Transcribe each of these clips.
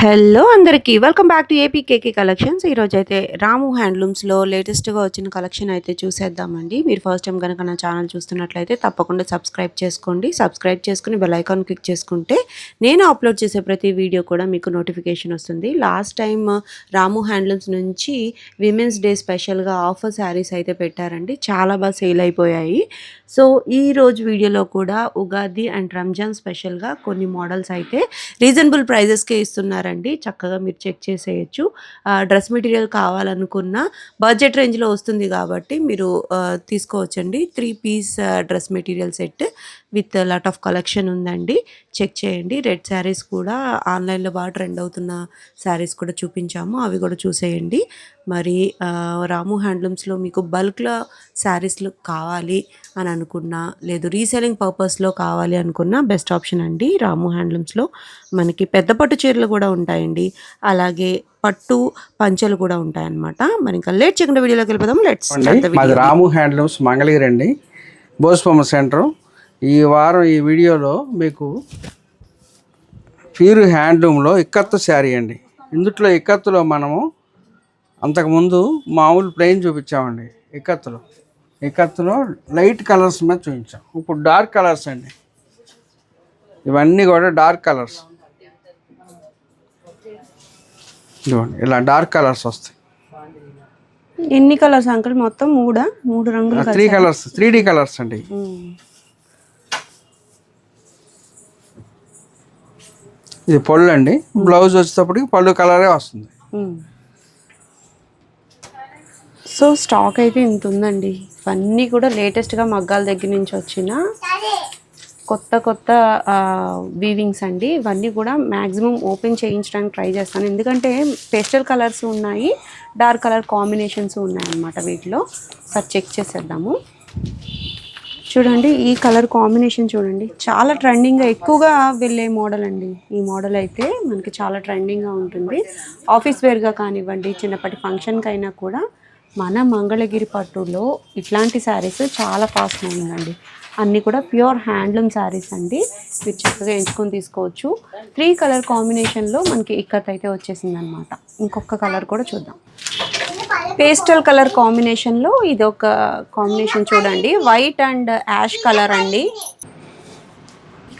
Hello అందరికీ welcome back to APKK collections. ఈరోజు అయితే రాము హ్యాండ్లూమ్స్లో లేటెస్ట్గా వచ్చిన కలెక్షన్ అయితే చూసేద్దామండి. మీరు ఫస్ట్ టైం కనుక నా ఛానల్ చూస్తున్నట్లయితే తప్పకుండా సబ్స్క్రైబ్ చేసుకోండి. సబ్స్క్రైబ్ చేసుకుని బెల్ ఐకాన్ క్లిక్ చేసుకుంటే నేను అప్లోడ్ చేసే ప్రతి వీడియో కూడా మీకు నోటిఫికేషన్ వస్తుంది. లాస్ట్ టైం రాము హ్యాండ్లూమ్స్ నుంచి విమెన్స్ డే స్పెషల్గా ఆఫర్ శారీస్ అయితే పెట్టారండి. చాలా బాగా సేల్ అయిపోయాయి. సో ఈరోజు వీడియోలో కూడా ఉగాది అండ్ రంజాన్ స్పెషల్గా కొన్ని మోడల్స్ అయితే రీజనబుల్ ప్రైజెస్కే ఇస్తున్నారండి. చక్కగా మీరు చెక్ చేసేయచ్చు. డ్రెస్ మెటీరియల్ కావాలనుకున్న బడ్జెట్ రేంజ్లో వస్తుంది కాబట్టి మీరు తీసుకోవచ్చండి. 3 piece dress material set with lot of collection ఉందండి. చెక్ చేయండి. రెడ్ శారీస్ కూడా ఆన్లైన్లో బాగా ట్రెండ్ అవుతున్న శారీస్ కూడా చూపించాము, అవి కూడా చూసేయండి. మరి రాము హ్యాండ్లూమ్స్లో మీకు బల్క్లో శారీస్లు కావాలి అని అనుకున్నా, లేదు రీసెలింగ్ పర్పస్లో కావాలి అనుకున్నా బెస్ట్ ఆప్షన్ అండి. రాము హ్యాండ్లూమ్స్లో మనకి పెద్ద పట్టు చీరలు కూడా ఉంటాయండి, అలాగే పట్టు పంచలు కూడా ఉంటాయన్నమాట. మరి ఇంకా లేట్ చేయకుండా వీడియోలోకి వెళ్ళిపోదాం. లెట్స్ మాది రాము హ్యాండ్లూమ్స్ మంగళగిరి అండి, బోస్బొమ్మ సెంటర్. ఈ వారం ఈ వీడియోలో మీకు ప్యూర్ హ్యాండ్లూమ్లో ఇక్కత్తు శారీ అండి. ఇందుట్లో ఇక్కత్తులో మనము అంతకుముందు మామూలు ప్లెయిన్ చూపించామండి. ఇక్కత్తులో లైట్ కలర్స్ మీద చూపించాం. ఇప్పుడు డార్క్ కలర్స్ అండి. ఇవన్నీ కూడా డార్క్ కలర్స్. ఇదిగోండి, ఇలా డార్క్ కలర్స్ వస్తాయి. ఎన్ని కలర్స్ అంకుల్? మొత్తం మూడు రంగులు, 3 కలర్స్, 3D కలర్స్ అండి. ఇది పళ్ళు అండి. బ్లౌజ్ వచ్చేటప్పటికి పళ్ళు కలరే వస్తుంది. సో స్టాక్ అయితే ఇంత ఉందండి. ఇవన్నీ కూడా లేటెస్ట్గా మగ్గాల దగ్గర నుంచి వచ్చిన కొత్త వీవింగ్స్ అండి. ఇవన్నీ కూడా మ్యాక్సిమం ఓపెన్ చేయించడానికి ట్రై చేస్తాను, ఎందుకంటే పేస్టల్ కలర్స్ ఉన్నాయి, డార్క్ కలర్ కాంబినేషన్స్ ఉన్నాయన్నమాట. వీటిలో సార్ చెక్ చేసేద్దాము. చూడండి, ఈ కలర్ కాంబినేషన్ చూడండి, చాలా ట్రెండింగ్గా ఎక్కువగా వెళ్ళే మోడల్ అండి. ఈ మోడల్ అయితే మనకి చాలా ట్రెండింగ్గా ఉంటుంది. ఆఫీస్ వేర్గా కానివ్వండి, చిన్నప్పటి ఫంక్షన్కి అయినా కూడా మన మంగళగిరి పట్టులో ఇట్లాంటి శారీస్ చాలా ఫాస్ట్ మూవింగ్ అండి. అన్నీ కూడా ప్యూర్ హ్యాండ్లూమ్ శారీస్ అండి. మీరు చక్కగా ఎంచుకొని తీసుకోవచ్చు. 3 కలర్ కాంబినేషన్లో మనకి ఇక్కత్ అయితే వచ్చేసింది అనమాట. ఇంకొక కలర్ కూడా చూద్దాం. పేస్టల్ కలర్ కాంబినేషన్లో ఇది ఒక కాంబినేషన్ చూడండి, వైట్ అండ్ యాష్ కలర్ అండి.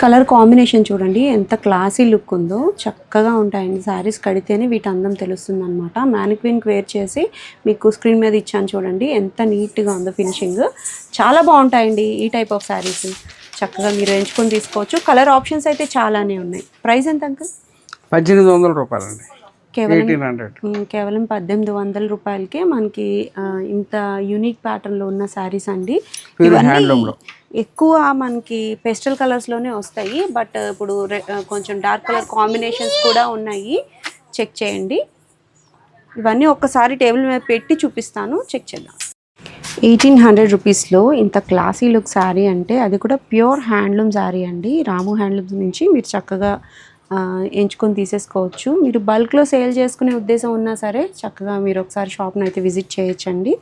కలర్ కాంబినేషన్ చూడండి ఎంత క్లాసీ లుక్ ఉందో. చక్కగా ఉంటాయండి శారీస్ కడితేనే వీటి అందం తెలుస్తుంది అనమాట. మ్యానిక్విన్కి వేర్ చేసి మీకు స్క్రీన్ మీద ఇచ్చాను చూడండి, ఎంత నీట్గా ఉందో ఫినిషింగ్. చాలా బాగుంటాయండి ఈ టైప్ ఆఫ్ శారీస్. చక్కగా మీరు ఎంచుకొని తీసుకోవచ్చు. కలర్ ఆప్షన్స్ అయితే చాలానే ఉన్నాయి. ప్రైస్ ఎంత అంకుల్? 1800 రూపాయలండి. కేవలం 1800 రూపాయలకే మనకి ఇంత యూనిక్ ప్యాటర్న్లో ఉన్న శారీస్ అండి. ఇవన్నీ ఎక్కువ మనకి పెస్టల్ కలర్స్లోనే వస్తాయి, బట్ ఇప్పుడు కొంచెం డార్క్ కలర్ కాంబినేషన్స్ కూడా ఉన్నాయి. చెక్ చేయండి. ఇవన్నీ ఒక్కసారి టేబుల్ మీద పెట్టి చూపిస్తాను, చెక్ చేద్దాం. 1800 రూపీస్లో ఇంత క్లాసీ లుక్ శారీ అంటే అది కూడా ప్యూర్ హ్యాండ్లూమ్ శారీ అండి. రాము హ్యాండ్లూమ్స్ నుంచి మీరు చక్కగా ఎంచుకొని తీసేసుకోవచ్చు. మీరు బల్క్లో సేల్ చేసుకునే ఉద్దేశం ఉన్నా సరే చక్కగా మీరు ఒకసారి షాప్ని అయితే విజిట్ చేయొచ్చండి.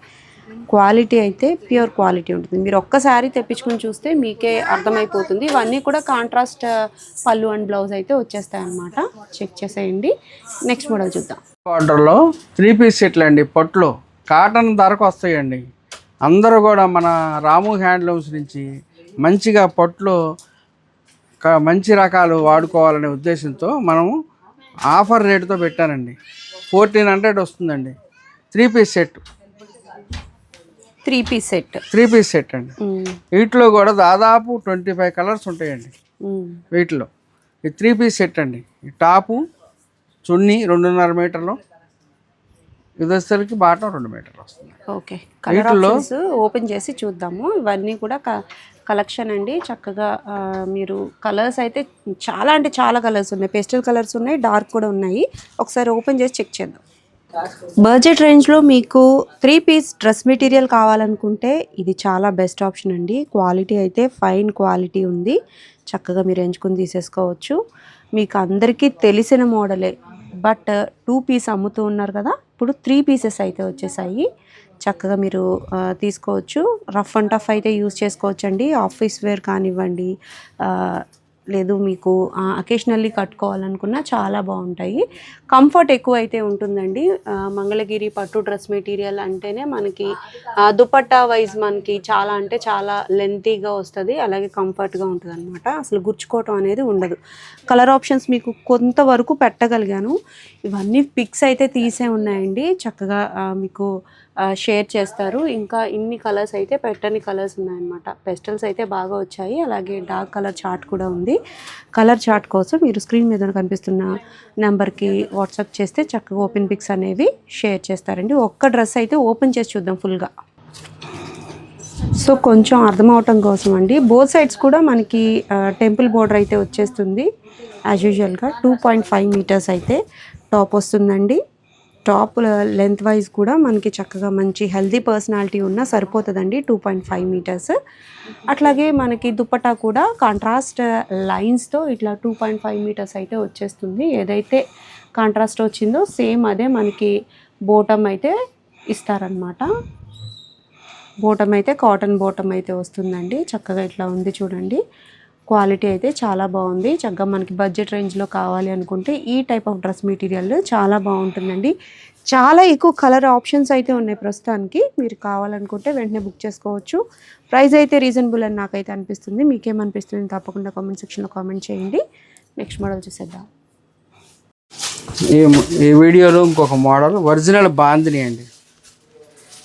క్వాలిటీ అయితే ప్యూర్ క్వాలిటీ ఉంటుంది. మీరు ఒక్కసారి తెప్పించుకొని చూస్తే మీకే అర్థమైపోతుంది. ఇవన్నీ కూడా కాంట్రాస్ట్ పళ్ళు అండ్ బ్లౌజ్ అయితే వచ్చేస్తాయి అన్నమాట. చెక్ చేసేయండి. నెక్స్ట్ మోడల్ చూద్దాం. ఆర్డర్లో 3 పీస్ సెట్లు అండి. పట్లు కాటన్ ధరకు వస్తాయండి. అందరూ కూడా మన రాము హ్యాండ్లూమ్స్ నుంచి మంచిగా పట్లు మంచి రకాలు వాడుకోవాలనే ఉద్దేశంతో మనము ఆఫర్ రేటుతో పెట్టానండి. 1400 వస్తుందండి. 3 పీస్ సెట్. 3 పీస్ సెట్ అండి. వీటిలో కూడా దాదాపు 25 కలర్స్ ఉంటాయండి. వీటిలో ఈ 3 పీస్ సెట్ అండి. ఈ టాపు చున్నీ 2.5 మీటర్లు, ఇది వచ్చేసరికి బాటం 2 మీటర్లు వస్తుంది. ఓకే, కలర్ ఆప్షన్స్ ఓపెన్ చేసి చూద్దాము. ఇవన్నీ కూడా కలెక్షన్ అండి. చక్కగా మీరు కలర్స్ అయితే చాలా అంటే చాలా కలర్స్ ఉన్నాయి. పేస్టల్ కలర్స్ ఉన్నాయి, డార్క్ కూడా ఉన్నాయి. ఒకసారి ఓపెన్ చేసి చెక్ చేద్దాం. బడ్జెట్ రేంజ్లో మీకు 3 పీస్ డ్రెస్ మెటీరియల్ కావాలనుకుంటే ఇది చాలా బెస్ట్ ఆప్షన్ అండి. క్వాలిటీ అయితే ఫైన్ క్వాలిటీ ఉంది. చక్కగా మీరు ఎంచుకొని తీసేసుకోవచ్చు. మీకు అందరికీ తెలిసిన మోడలే, బట్ 2 పీస్ అమ్ముతూ ఉన్నారు కదా, ఇప్పుడు 3 పీసెస్ అయితే వచ్చేసాయి. చక్కగా మీరు తీసుకోవచ్చు. రఫ్ అండ్ టఫ్ అయితే యూజ్ చేసుకోవచ్చు అండి. ఆఫీస్ వేర్ కానివ్వండి, లేదు మీకు అకేషనల్లీ కట్టుకోవాలనుకున్నా చాలా బాగుంటాయి. కంఫర్ట్ ఎక్కువ అయితే ఉంటుందండి. మంగళగిరి పట్టు డ్రెస్ మెటీరియల్ అంటేనే మనకి దుపట్టా వైజ్ మనకి చాలా అంటే చాలా లెంతీగా వస్తుంది, అలాగే కంఫర్ట్గా ఉంటుంది అనమాట. అసలు గుచ్చుకోవటం అనేది ఉండదు. కలర్ ఆప్షన్స్ మీకు కొంతవరకు పెట్టగలిగాను. ఇవన్నీ పిక్స్ అయితే తీసే ఉన్నాయండి, చక్కగా మీకు షేర్ చేస్తారు. ఇంకా ఇన్ని కలర్స్ అయితే పెట్టని కలర్స్ ఉన్నాయన్నమాట. పెస్టల్స్ అయితే బాగా వచ్చాయి, అలాగే డార్క్ కలర్ చార్ట్ కూడా ఉంది. కలర్ చార్ట్ కోసం మీరు స్క్రీన్ మీద కనిపిస్తున్న నెంబర్కి వాట్సాప్ చేస్తే చక్కగా ఓపెన్ పిక్స్ అనేవి షేర్ చేస్తారండి. ఒక్క డ్రెస్ అయితే ఓపెన్ చేసి చూద్దాం ఫుల్గా. సో కొంచెం అర్థం అవటం కోసం అండి, బోత్ సైడ్స్ కూడా మనకి టెంపుల్ బోర్డర్ అయితే వచ్చేస్తుంది. యాజ్ యూజువల్గా 2.5 మీటర్స్ అయితే టాప్ వస్తుందండి. టాప్ లెంత్ వైజ్ కూడా మనకి చక్కగా మంచి హెల్దీ పర్సనాలిటీ ఉన్న సరిపోతుందండి 2.5 మీటర్స్. అట్లాగే మనకి దుపట్టా కూడా కాంట్రాస్ట్ లైన్స్తో ఇట్లా 2.5 మీటర్స్ అయితే వచ్చేస్తుంది. ఏదైతే కాంట్రాస్ట్ వచ్చిందో సేమ్ అదే మనకి బోటమ్ అయితే ఇస్తారనమాట. బోటమ్ అయితే కాటన్ బోటమ్ అయితే వస్తుందండి. చక్కగా ఇట్లా ఉంది చూడండి. క్వాలిటీ అయితే చాలా బాగుంది. చక్కగా మనకి బడ్జెట్ రేంజ్లో కావాలి అనుకుంటే ఈ టైప్ ఆఫ్ డ్రెస్ మెటీరియల్ చాలా బాగుంటుందండి. చాలా ఎక్కువ కలర్ ఆప్షన్స్ అయితే ఉన్నాయి ప్రస్తుతానికి. మీరు కావాలనుకుంటే వెంటనే బుక్ చేసుకోవచ్చు. ప్రైస్ అయితే రీజనబుల్ అని నాకైతే అనిపిస్తుంది. మీకేమనిపిస్తుంది తప్పకుండా కామెంట్ సెక్షన్లో కామెంట్ చేయండి. నెక్స్ట్ మోడల్ చూసేద్దాం. ఈ వీడియోలో ఇంకొక మోడల్ ఒరిజినల్ బాందిని అండి.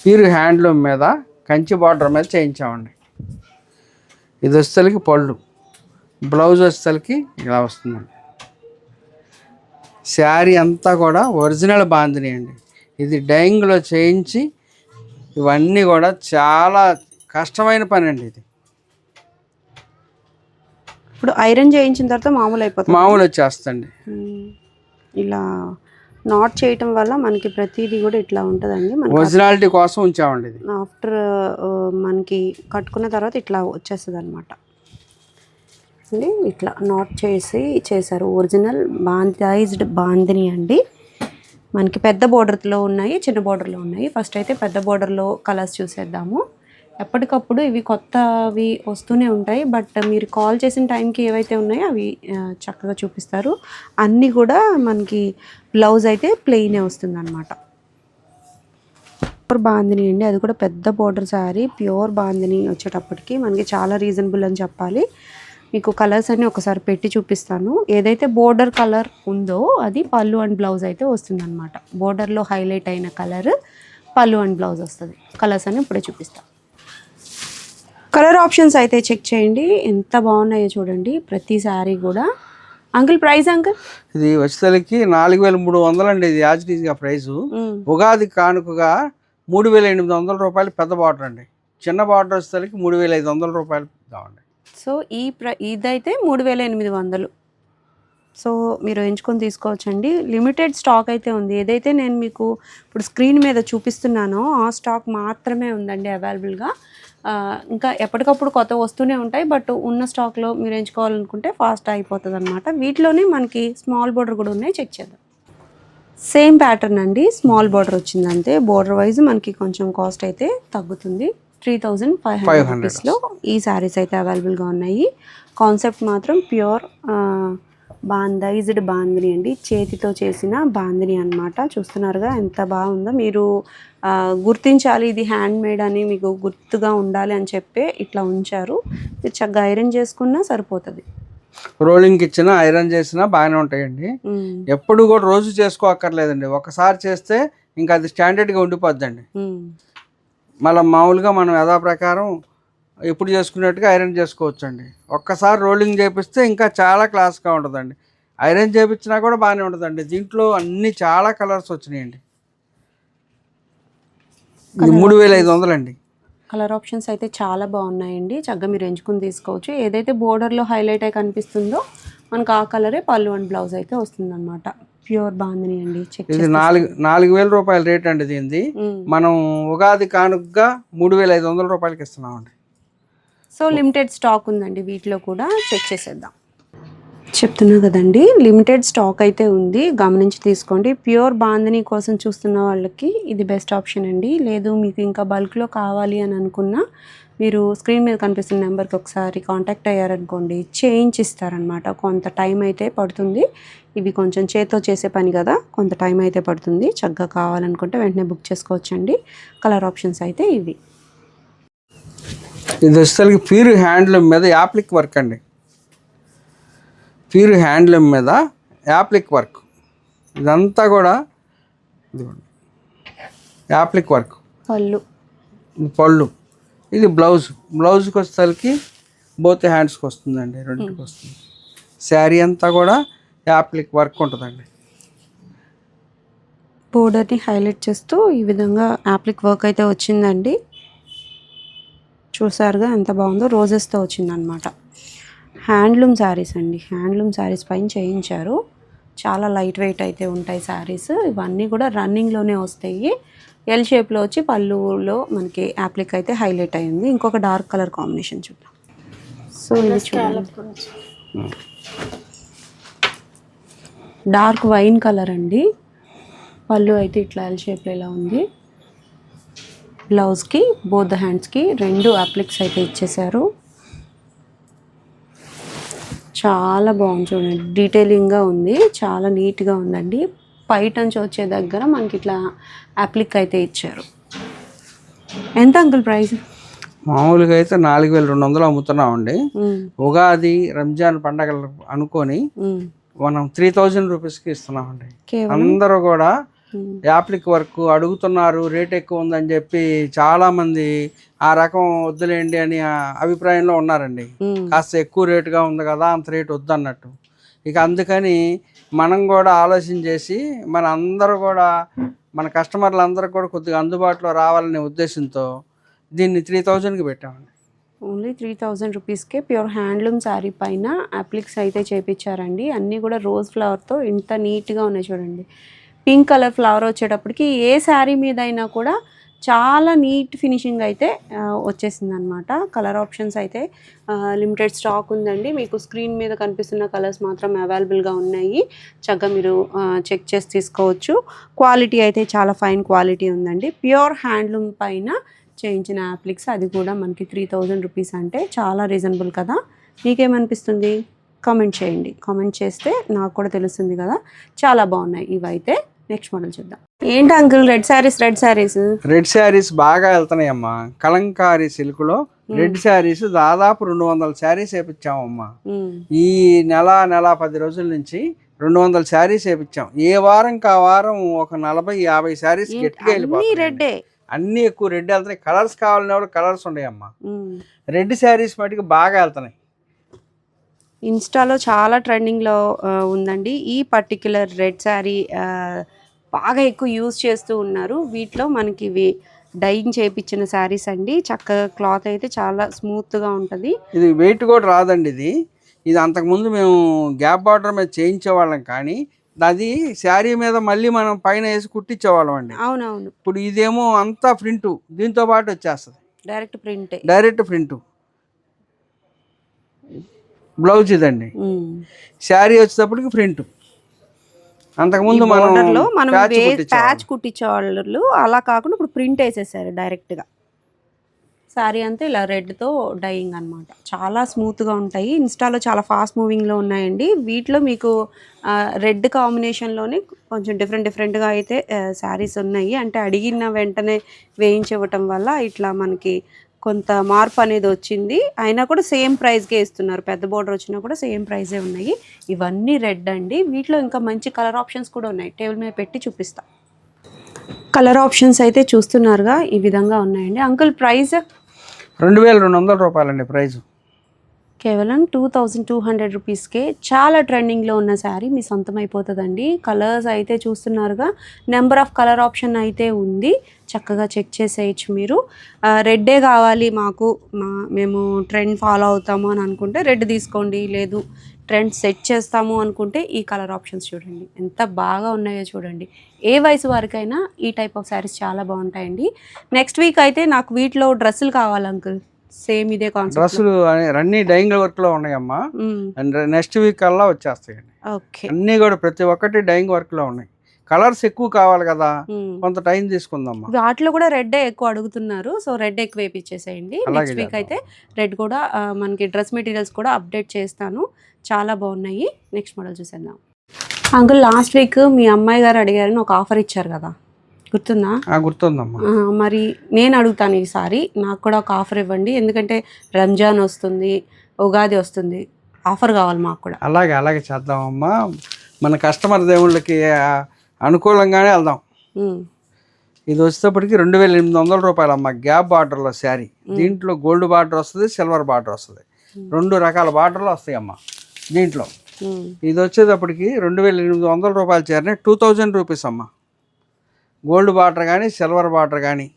ప్యూర్ హ్యాండ్లూమ్ మీద కంచి బార్డర్ మీద చేయించామండి. ఇది వచ్చేసరికి పళ్ళు, బ్లౌజ్ వచ్చేసరికి ఇలా వస్తుందండి. శారీ అంతా కూడా ఒరిజినల్ బాందిని అండి. ఇది డైయింగ్లో చేయించి ఇవన్నీ కూడా చాలా కష్టమైన పని అండి. ఇది ఇప్పుడు ఐరన్ చేయించిన తర్వాత మామూలు వచ్చేస్తండి. ఇలా నాట్ చేయటం వల్ల మనకి ప్రతిదీ కూడా ఇట్లా ఉంటుందండి. ఒరిజినాలిటీ కోసం ఉంచామండి. ఇది ఆఫ్టర్ మనకి కట్టుకున్న తర్వాత ఇట్లా వచ్చేస్తుంది అనమాట. ఇట్లా నాట్ చేశారు. ఒరిజినల్ బాందైజ్డ్ బాందిని అండి. మనకి పెద్ద బోర్డర్లో ఉన్నాయి, చిన్న బోర్డర్లో ఉన్నాయి. ఫస్ట్ అయితే పెద్ద బోర్డర్లో కలర్స్ చూసేద్దాము. ఎప్పటికప్పుడు ఇవి కొత్తవి వస్తూనే ఉంటాయి, బట్ మీరు కాల్ చేసిన టైంకి ఏవైతే ఉన్నాయో అవి చక్కగా చూపిస్తారు. అన్నీ కూడా మనకి బ్లౌజ్ అయితే ప్లెయినే వస్తుంది అనమాట. ప్యూర్ బాందిని అండి, అది కూడా పెద్ద బోర్డర్ శారీ. ప్యూర్ బాందిని వచ్చేటప్పటికి మనకి చాలా రీజనబుల్ అని చెప్పాలి. మీకు కలర్స్ అన్ని ఒకసారి పెట్టి చూపిస్తాను. ఏదైతే బోర్డర్ కలర్ ఉందో అది పళ్ళు అండ్ బ్లౌజ్ అయితే వస్తుంది అనమాట. బోర్డర్లో హైలైట్ అయిన కలర్ పళ్ళు అండ్ బ్లౌజ్ వస్తుంది. కలర్స్ అన్ని ఇప్పుడే చూపిస్తాను. కలర్ ఆప్షన్స్ అయితే చెక్ చేయండి, ఎంత బాగున్నాయో చూడండి ప్రతి శారీ కూడా. Uncle price uncle? ఇది వచ్చేసరికి 4300 అండి. ఇది యాజ్టీజ్గా ప్రైజు. ఉగాది కానుకగా 3800 రూపాయలు పెద్ద బార్డర్ అండి. చిన్న బార్డర్ వచ్చేసరికి 3500 రూపాయలు కావండి. సో ఇదైతే 3800. సో మీరు ఎంచుకొని తీసుకోవచ్చండి. లిమిటెడ్ స్టాక్ అయితే ఉంది. ఏదైతే నేను మీకు ఇప్పుడు స్క్రీన్ మీద చూపిస్తున్నానో ఆ స్టాక్ మాత్రమే ఉందండి అవైలబుల్గా. ఇంకా ఎప్పటికప్పుడు కొత్త వస్తూనే ఉంటాయి, బట్ ఉన్న స్టాక్లో మీరు ఎంచుకోవాలనుకుంటే ఫాస్ట్ అయిపోతుంది అనమాట. వీటిలోనే మనకి స్మాల్ బోర్డర్ కూడా ఉన్నాయి, చెక్ చేద్దాం. సేమ్ ప్యాటర్న్ అండి, స్మాల్ బోర్డర్ వచ్చింది అంతే. బోర్డర్ వైజ్ మనకి కొంచెం కాస్ట్ అయితే తగ్గుతుంది. 3500 రూపీస్లో ఈ శారీస్ అయితే అవైలబుల్గా ఉన్నాయి. కాన్సెప్ట్ మాత్రం ప్యూర్ బాందైజ్డ్ బాందిని అండి, చేతితో చేసిన బాందిని అనమాట. చూస్తున్నారుగా ఎంత బాగుందో. మీరు గుర్తించాలి ఇది హ్యాండ్ మేడ్ అని, మీకు గుర్తుగా ఉండాలి అని చెప్పి ఇట్లా ఉంచారు. మీరు చక్కగా ఐరన్ చేసుకున్నా సరిపోతుంది. రోలింగ్ ఇచ్చినా ఐరన్ చేసినా బాగానే ఉంటాయండి. ఎప్పుడు కూడా రోజు చేసుకోక్కర్లేదండి. ఒకసారి చేస్తే ఇంకా అది స్టాండర్డ్గా ఉండిపోద్దండి. మళ్ళీ మామూలుగా మనం యథాప్రకారం ఎప్పుడు చేసుకున్నట్టుగా ఐరన్ చేసుకోవచ్చు అండి. ఒక్కసారి రోలింగ్ చేపిస్తే ఇంకా చాలా క్లాస్గా ఉంటుందండి. ఐరన్ చేపించినా కూడా బాగానే ఉంటుందండి. దీంట్లో అన్ని చాలా కలర్స్ వచ్చినాయండి. 3500 అండి. కలర్ ఆప్షన్స్ అయితే చాలా బాగున్నాయండి. చక్కగా మీరు ఎంచుకుని తీసుకోవచ్చు. ఏదైతే బోర్డర్లో హైలైట్ అయి కనిపిస్తుందో మనకు ఆ కలరే పళ్ళు అండ్ బ్లౌజ్ అయితే వస్తుందన్నమాట. ప్యూర్ బాందిని అండి. ఇది 4000 రూపాయల రేట్ అండి. దీనిది మనం ఉగాది కానుకగా 3500 రూపాయలకి ఇస్తున్నామండి. సో లిమిటెడ్ స్టాక్ ఉందండి వీటిలో కూడా, చెక్ చేసేద్దాం. చెప్తున్నా కదండి, లిమిటెడ్ స్టాక్ అయితే ఉంది, గమనించి తీసుకోండి. ప్యూర్ బాందిని కోసం చూస్తున్న వాళ్ళకి ఇది బెస్ట్ ఆప్షన్ అండి. లేదు మీకు ఇంకా బల్క్లో కావాలి అని అనుకున్నా మీరు స్క్రీన్ మీద కనిపిస్తున్న నెంబర్కి ఒకసారి కాంటాక్ట్ అయ్యారనుకోండి, చేయించిస్తారనమాట. కొంత టైం అయితే పడుతుంది. ఇవి కొంచెం చేత్తో చేసే పని కదా, కొంత టైం అయితే పడుతుంది. చక్కగా కావాలనుకుంటే వెంటనే బుక్ చేసుకోవచ్చండి. కలర్ ఆప్షన్స్ అయితే ఇవి. ఇది వచ్చేసరికి ప్యూర్ హ్యాండ్లూమ్ మీద యాప్లిక్ వర్క్ అండి. ప్యూర్ హ్యాండ్లూమ్ మీద యాప్లిక్ వర్క్, ఇదంతా కూడా ఇదిగోండి యాప్లిక్ వర్క్. పళ్ళు ఇది బ్లౌజ్కి వచ్చేసరికి బోత్ హ్యాండ్స్కి వస్తుందండి, రెండుకి వస్తుంది. శారీ అంతా కూడా యాప్లిక్ వర్క్ ఉంటుందండి. బోర్డర్ని హైలైట్ చేస్తూ ఈ విధంగా యాప్లిక్ వర్క్ అయితే వచ్చిందండి. చూసారుగా ఎంత బాగుందో, రోజెస్తో వచ్చిందనమాట. హ్యాండ్లూమ్ శారీస్ అండి, హ్యాండ్లూమ్ శారీస్ పైన చేయించారు. చాలా లైట్ వెయిట్ అయితే ఉంటాయి శారీస్. ఇవన్నీ కూడా రన్నింగ్లోనే వస్తాయి. ఎల్ షేప్లో వచ్చి పళ్ళులో మనకి యాప్లిక్ అయితే హైలైట్ అయింది. ఇంకొక డార్క్ కలర్ కాంబినేషన్ చూద్దాం. సో ఇది చూడండి, డార్క్ వైన్ కలర్ అండి. పళ్ళు అయితే ఇట్లా ఎల్ షేప్లో ఇలా ఉంది. బ్లౌజ్కి బోత్ హ్యాండ్స్కి 2 అప్లిక్స్ అయితే ఇచ్చేసారు. చాలా బాగుంది చూడండి, డీటెయిలింగ్గా ఉంది, చాలా నీట్గా ఉందండి. పైట నుంచి వచ్చే దగ్గర మనకి ఇట్లా అప్లిక్ అయితే ఇచ్చారు. ఎంత అంకుల్ ప్రైస్? మామూలుగా అయితే 4200 అమ్ముతున్నామండి. ఉగాది రంజాన్ పండగలు అనుకొని మనం 3000 రూపీస్కి ఇస్తున్నామండి. అందరూ కూడా యాప్లిక్ వర్క్ అడుగుతున్నారు, రేట్ ఎక్కువ ఉందని చెప్పి చాలా మంది ఆ రకం వద్దులేండి అని అభిప్రాయంలో ఉన్నారండి. కాస్త ఎక్కువ రేటుగా ఉంది కదా, అంత రేటు వద్దన్నట్టు. ఇక అందుకని మనం కూడా ఆలోచన చేసి మన అందరూ కూడా మన కస్టమర్లు అందరూ కూడా కొద్దిగా అందుబాటులో రావాలనే ఉద్దేశంతో దీన్ని 3000కి పెట్టామండి. ఓన్లీ 3000 రూపీస్కే ప్యూర్ హ్యాండ్లూమ్ శారీ పైన అప్లిక్స్ అయితే చేపించారండి. అన్నీ కూడా రోజ్ ఫ్లవర్తో ఇంత నీట్గా ఉన్నాయి చూడండి. పింక్ కలర్ ఫ్లవర్ వచ్చేటప్పటికి ఏ శారీ మీద అయినా కూడా చాలా నీట్ ఫినిషింగ్ అయితే వచ్చేసింది అనమాట. కలర్ ఆప్షన్స్ అయితే లిమిటెడ్ స్టాక్ ఉందండి. మీకు స్క్రీన్ మీద కనిపిస్తున్న కలర్స్ మాత్రం అవైలబుల్గా ఉన్నాయి. చక్కగా మీరు చెక్ చేసి తీసుకోవచ్చు. క్వాలిటీ అయితే చాలా ఫైన్ క్వాలిటీ ఉందండి. ప్యూర్ హ్యాండ్లూమ్ పైన చేయించిన అప్లిక్స్, అది కూడా మనకి 3000 రూపీస్ అంటే చాలా రీజనబుల్ కదా. మీకేమనిపిస్తుంది? కామెంట్ చేయండి. కామెంట్ చేస్తే నాకు కూడా తెలుస్తుంది కదా. చాలా బాగున్నాయి ఇవైతే. నెక్స్ట్ మోడల్ చూద్దాం. ఏంటి అంకుల్ రెడ్ శారీస్ బాగా వెళ్తున్నాయమ్మా. కలంకారీ సిల్క్లో రెడ్ శారీస్ దాదాపు 200 శారీస్ వేపించామమ్మా. ఈ నెల 10 రోజుల నుంచి 200 శారీస్ వేపించాం. ఏ వారంకి ఆ వారం ఒక 40-50 శారీస్ గట్టిగా వెళ్ళిపోతాయి. అన్నీ ఎక్కువ రెడ్ వెళ్తున్నాయి. కలర్స్ కావాలనే కూడా కలర్స్ ఉన్నాయమ్మా. రెడ్ శారీస్ మటుకు బాగా వెళ్తున్నాయి. ఇన్స్టాలో చాలా ట్రెండింగ్లో ఉందండి ఈ పర్టిక్యులర్ రెడ్ శారీ. బాగా ఎక్కువ యూజ్ చేస్తూ ఉన్నారు. వీటిలో మనకి ఇవి డైయింగ్ చేయించిన శారీస్ అండి. చక్కగా క్లాత్ అయితే చాలా స్మూత్గా ఉంటుంది. ఇది వెయిట్ కూడా రాదండి. ఇది అంతకుముందు మేము గ్యాప్ బార్డర్ మీద చేయించేవాళ్ళం, కానీ అది శారీ మీద మళ్ళీ మనం పైన వేసి కుట్టించేవాళ్ళం అండి. అవునవును. ఇప్పుడు ఇదేమో అంతా ప్రింట్ దీంతో పాటు వచ్చేస్తుంది. Direct print. బ్లౌజ్ ఇదండి. శారీ వచ్చేటప్పటికి ప్రింట్. అంతకుముందు మనం ప్యాచ్ కుట్టించేవాళ్ళు, అలా కాకుండా ఇప్పుడు ప్రింట్ వేసేసారు డైరెక్ట్గా. శారీ అంతా ఇలా రెడ్తో డైయింగ్ అనమాట. చాలా స్మూత్గా ఉంటాయి. ఇన్స్టాలో చాలా ఫాస్ట్ మూవింగ్లో ఉన్నాయండి. వీటిలో మీకు రెడ్ కాంబినేషన్లోనే కొంచెం డిఫరెంట్గా అయితే శారీస్ ఉన్నాయి. అంటే అడిగిన వెంటనే వేయించివ్వటం వల్ల ఇట్లా మనకి కొంత మార్పు అనేది వచ్చింది. అయినా కూడా సేమ్ ప్రైస్కే ఇస్తున్నారు. పెద్ద బోర్డర్ వచ్చినా కూడా సేమ్ ప్రైజే ఉన్నాయి. ఇవన్నీ రెడ్ అండి. వీటిలో ఇంకా మంచి కలర్ ఆప్షన్స్ కూడా ఉన్నాయి. టేబుల్ మీద పెట్టి చూపిస్తా. కలర్ ఆప్షన్స్ అయితే చూస్తున్నారుగా, ఈ విధంగా ఉన్నాయండి. అంకుల్ ప్రైస్ 2200 రూపాయలండి ప్రైస్. కేవలం 2200 రూపీస్కే చాలా ట్రెండింగ్లో ఉన్న శారీ మీ సొంతం అయిపోతుందండి. కలర్స్ అయితే చూస్తున్నారుగా, నెంబర్ ఆఫ్ కలర్ ఆప్షన్ అయితే ఉంది. చక్కగా చెక్ చేసేయచ్చు మీరు. రెడ్డే కావాలి మాకు, మేము ట్రెండ్ ఫాలో అవుతాము అని అనుకుంటే రెడ్ తీసుకోండి. లేదు ట్రెండ్ సెట్ చేస్తాము అనుకుంటే ఈ కలర్ ఆప్షన్స్ చూడండి ఎంత బాగా ఉన్నాయో చూడండి. ఏ వయసు వారికైనా ఈ టైప్ ఆఫ్ శారీస్ చాలా బాగుంటాయండి. నెక్స్ట్ వీక్ అయితే నాకు వీటిలో డ్రెస్సులు కావాలి అంకుల్. సేమ్ ఇదే కాన్సెప్ట్. డ్రెస్సులు అన్ని డైయింగ్ వర్క్లో ఉన్నాయమ్మా. నెక్స్ట్ వీక్ కల్లా వచ్చేస్తాయండి. ఓకే. అన్నీ కూడా ప్రతి ఒక్కటి డైయింగ్ వర్క్లో ఉన్నాయి. కలర్స్ ఎక్కువ కావాలి కదా, కొంత టైం తీసుకుందమ్మా. వాటిలో కూడా రెడ్ ఎక్కువ అడుగుతున్నారు, సో రెడ్ ఎక్కువ వేపించేసేయండి. నెక్స్ట్ వీక్ అయితే రెడ్ కూడా మనకి డ్రెస్ మెటీరియల్స్ కూడా అప్డేట్ చేస్తాను, చాలా బాగున్నాయి. నెక్స్ట్ మోడల్ చూసేద్దాం. అంకుల్ లాస్ట్ వీక్ మీ అమ్మాయి గారు అడిగారని ఒక ఆఫర్ ఇచ్చారు కదా, గుర్తుందా? గుర్తుందమ్మా. మరి నేను అడుగుతాను ఈసారి, నాకు కూడా ఒక ఆఫర్ ఇవ్వండి, ఎందుకంటే రంజాన్ వస్తుంది, ఉగాది వస్తుంది, ఆఫర్ కావాలి మాకు కూడా. అలాగే చేద్దామమ్మా. మన కస్టమర్ దేవుళ్ళకి అనుకూలంగానే వెళ్దాం. ఇది వచ్చేటప్పటికి 2800 రూపాయలమ్మా. గ్యాప్ బార్డర్లో శారీ, దీంట్లో గోల్డ్ బార్డర్ వస్తుంది, సిల్వర్ బార్డర్ వస్తుంది, 2 రకాల బార్డర్లు వస్తాయమ్మా దీంట్లో. ఇది వచ్చేటప్పటికి 2800 రూపాయల చీరనే 2000 రూపీస్ అమ్మా. గోల్డ్ బార్డర్ కానీ సిల్వర్ బార్డర్ కానీ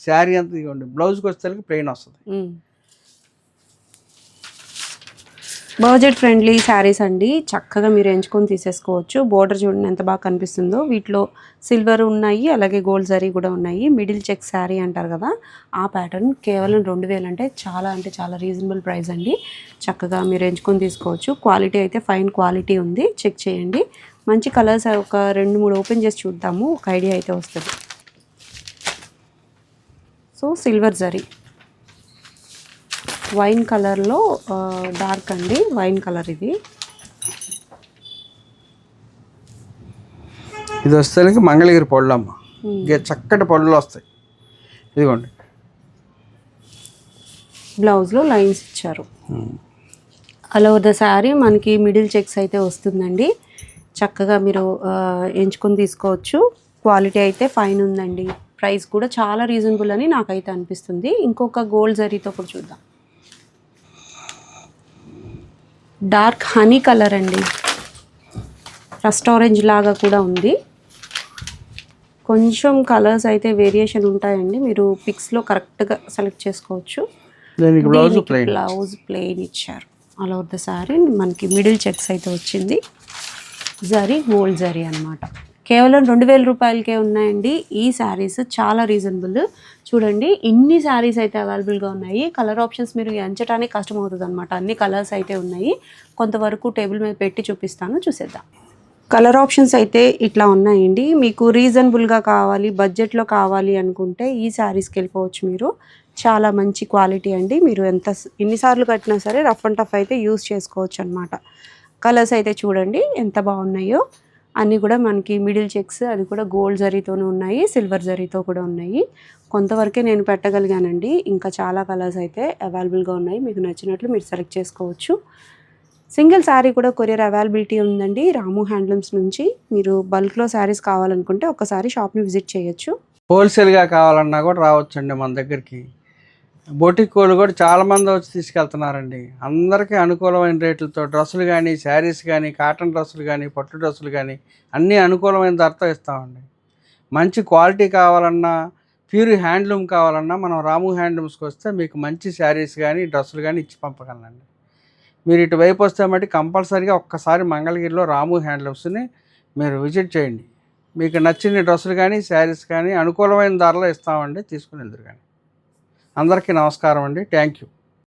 శారీ అంతా ఇవ్వండి. బ్లౌజ్కి వచ్చేసరికి ప్లెయిన్ వస్తుంది. బడ్జెట్ ఫ్రెండ్లీ శారీస్ అండి, చక్కగా మీరు ఎంచుకొని తీసేసుకోవచ్చు. బోర్డర్ చూడండి ఎంత బాగా కనిపిస్తుందో. వీటిలో సిల్వర్ ఉన్నాయి, అలాగే గోల్డ్ జరీ కూడా ఉన్నాయి. మిడిల్ చెక్ శారీ అంటారు కదా, ఆ ప్యాటర్న్ కేవలం 2000 అంటే చాలా రీజనబుల్ ప్రైస్ అండి. చక్కగా మీరు ఎంచుకొని తీసుకోవచ్చు. క్వాలిటీ అయితే ఫైన్ క్వాలిటీ ఉంది, చెక్ చేయండి. మంచి కలర్స్ ఒక 2-3 ఓపెన్ చేసి చూద్దాము, ఒక ఐడియా అయితే వస్తుంది. సో సిల్వర్ జరీ వైన్ కలర్లో డార్క్ అండి, వైన్ కలర్. ఇది వస్తే మంగళగిరి పళ్ళు అమ్మ, చక్కటి పళ్ళు వస్తాయి. ఇదిగోండి, బ్లౌజ్లో లైన్స్ ఇచ్చారు. ఆల్ ఓవర్ ద శారీ మనకి మిడిల్ చెక్స్ అయితే వస్తుందండి. చక్కగా మీరు ఎంచుకొని తీసుకోవచ్చు. క్వాలిటీ అయితే ఫైన్ ఉందండి. ప్రైస్ కూడా చాలా రీజనబుల్ అని నాకైతే అనిపిస్తుంది. ఇంకొక గోల్డ్ జరీతో కూడా చూద్దాం. డార్క్ హనీ కలర్ అండి, రస్ట్ ఆరెంజ్ లాగా కూడా ఉంది. కొంచెం కలర్స్ అయితే వేరియేషన్ ఉంటాయండి, మీరు పిక్స్లో కరెక్ట్గా సెలెక్ట్ చేసుకోవచ్చు. బ్లౌజ్ ప్లెయిన్ ఇచ్చారు. ఆల్ ఓవర్ ద శారీ మనకి మిడిల్ చెక్స్ అయితే వచ్చింది. జరీ గోల్డ్ జరీ అనమాట. కేవలం 2000 రూపాయలకే ఉన్నాయండి ఈ శారీస్, చాలా రీజనబుల్. చూడండి ఇన్ని శారీస్ అయితే అవైలబుల్గా ఉన్నాయి. కలర్ ఆప్షన్స్ మీరు ఎంచడానికి కష్టం అవుతుంది అనమాట, అన్ని కలర్స్ అయితే ఉన్నాయి. కొంతవరకు టేబుల్ మీద పెట్టి చూపిస్తాను, చూసేద్దాం. కలర్ ఆప్షన్స్ అయితే ఇట్లా ఉన్నాయండి. మీకు రీజనబుల్గా కావాలి, బడ్జెట్లో కావాలి అనుకుంటే ఈ శారీస్కి వెళ్ళిపోవచ్చు మీరు. చాలా మంచి క్వాలిటీ అండి. మీరు ఎన్నిసార్లు కట్టినా సరే రఫ్ అండ్ టఫ్ అయితే యూస్ చేసుకోవచ్చు అనమాట. కలర్స్ అయితే చూడండి ఎంత బాగున్నాయో. అన్నీ కూడా మనకి మిడిల్ చెక్స్, అది కూడా గోల్డ్ జరీతోనే ఉన్నాయి, సిల్వర్ జరీతో కూడా ఉన్నాయి. కొంతవరకే నేను పెట్టగలిగానండి, ఇంకా చాలా కలర్స్ అయితే అవైలబుల్గా ఉన్నాయి. మీకు నచ్చినట్లు మీరు సెలెక్ట్ చేసుకోవచ్చు. సింగిల్ శారీ కూడా కొరియర్ అవైలబిలిటీ ఉందండి రాము హ్యాండ్లూమ్స్ నుంచి. మీరు బల్క్లో శారీస్ కావాలనుకుంటే ఒకసారి షాప్ని విజిట్ చేయొచ్చు. హోల్సేల్గా కావాలన్నా కూడా రావచ్చండి మన దగ్గరికి. బొటిక్ వాళ్ళు కూడా చాలామంది వచ్చి తీసుకెళ్తున్నారండి. అందరికీ అనుకూలమైన రేట్లతో డ్రెస్సులు కానీ, శారీస్ కానీ, కాటన్ డ్రెస్సులు కానీ, పట్టు డ్రెస్సులు కానీ అన్నీ అనుకూలమైన ధరతో ఇస్తామండి. మంచి క్వాలిటీ కావాలన్నా, ప్యూర్ హ్యాండ్లూమ్ కావాలన్నా మనం రాము హ్యాండ్లూమ్స్కి వస్తే మీకు మంచి శారీస్ కానీ, డ్రెస్సులు కానీ ఇచ్చి పంపగలనండి. మీరు ఇటువైపు వస్తే మట్టి కంపల్సరీగా ఒక్కసారి మంగళగిరిలో రాము హ్యాండ్లూమ్స్ని మీరు విజిట్ చేయండి. మీకు నచ్చిన డ్రెస్సులు కానీ, శారీస్ కానీ అనుకూలమైన ధరలో ఇస్తామండి, తీసుకుని వెళ్దురు కానీ. అందరికీ నమస్కారం అండి, థ్యాంక్ యూ.